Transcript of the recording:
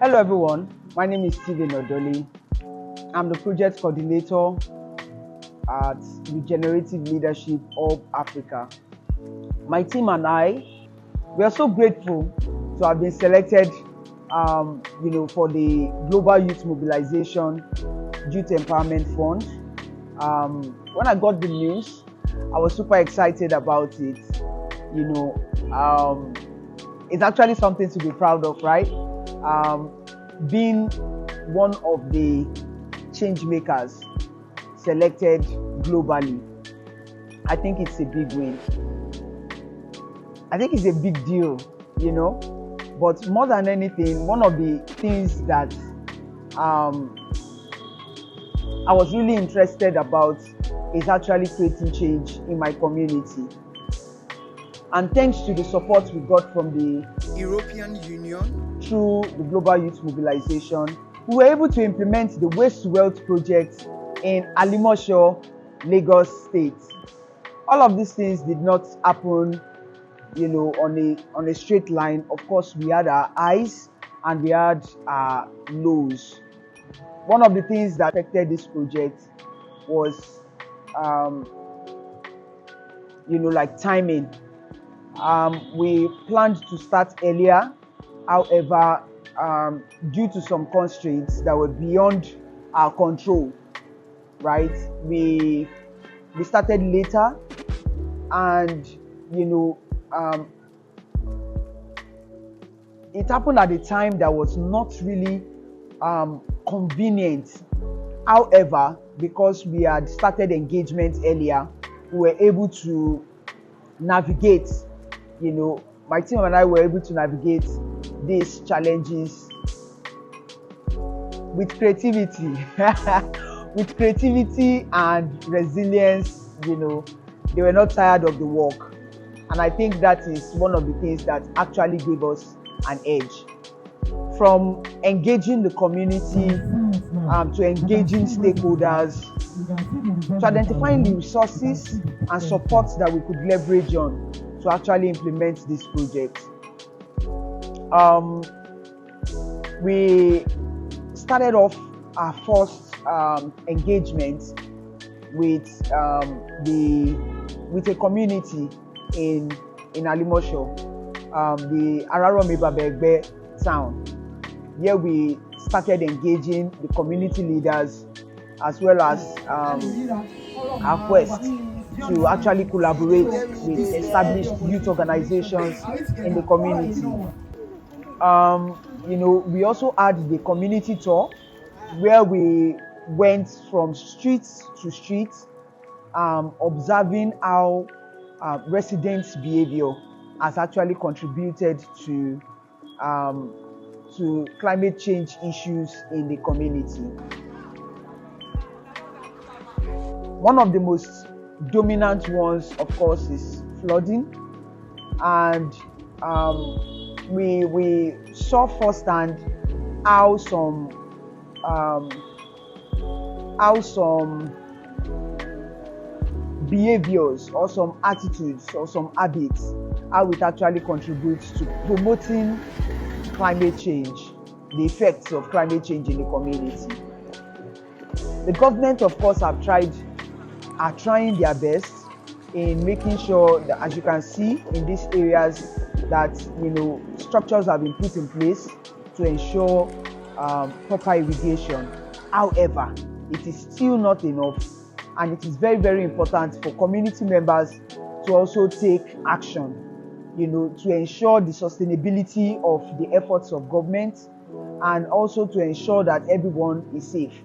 Hello everyone, my name is Steven Odoli. I'm the project coordinator at Regenerative Leadership of Africa. My team and I, we are so grateful to have been selected, for the Global Youth Mobilization Youth Empowerment Fund. When I got the news, I was super excited about it. You know, it's actually something to be proud of, right? Being one of the change makers selected globally, I think it's a big win. I think it's a big deal, But more than anything, one of the things that I was really interested about is actually creating change in my community. And thanks to the support we got from the European Union through the Global Youth Mobilization, we were able to implement the Waste to Wealth project in Alimosho, Lagos State. All of these things did not happen, on a straight line. Of course, we had our highs and we had our lows. One of the things that affected this project was, like timing. We planned to start earlier, however, due to some constraints that were beyond our control, right? We started later, and it happened at a time that was not really convenient. However, because we had started engagement earlier, we were able to navigate. My team and I were able to navigate these challenges with creativity, with creativity and resilience. They were not tired of the work, and I think that is one of the things that actually gave us an edge. From engaging the community to engaging stakeholders, to identifying the resources and support that we could leverage on to actually implement this project. We started off our first engagement with a community in Alimosho, the Araromi town. Here we started engaging the community leaders as well as our quest to actually collaborate with established youth organizations in the community. We also had the community tour where we went from street to street, observing how residents' behaviour has actually contributed to climate change issues in the community. One of the most dominant ones, of course, is flooding, and we saw firsthand how some behaviors or some attitudes or some habits, how it actually contributes to promoting climate change, the effects of climate change in the community. The government, of course, are trying their best in making sure that, as you can see in these areas, that structures have been put in place to ensure proper irrigation. However, it is still not enough, and it is very, very important for community members to also take action, to ensure the sustainability of the efforts of government, and also to ensure that everyone is safe.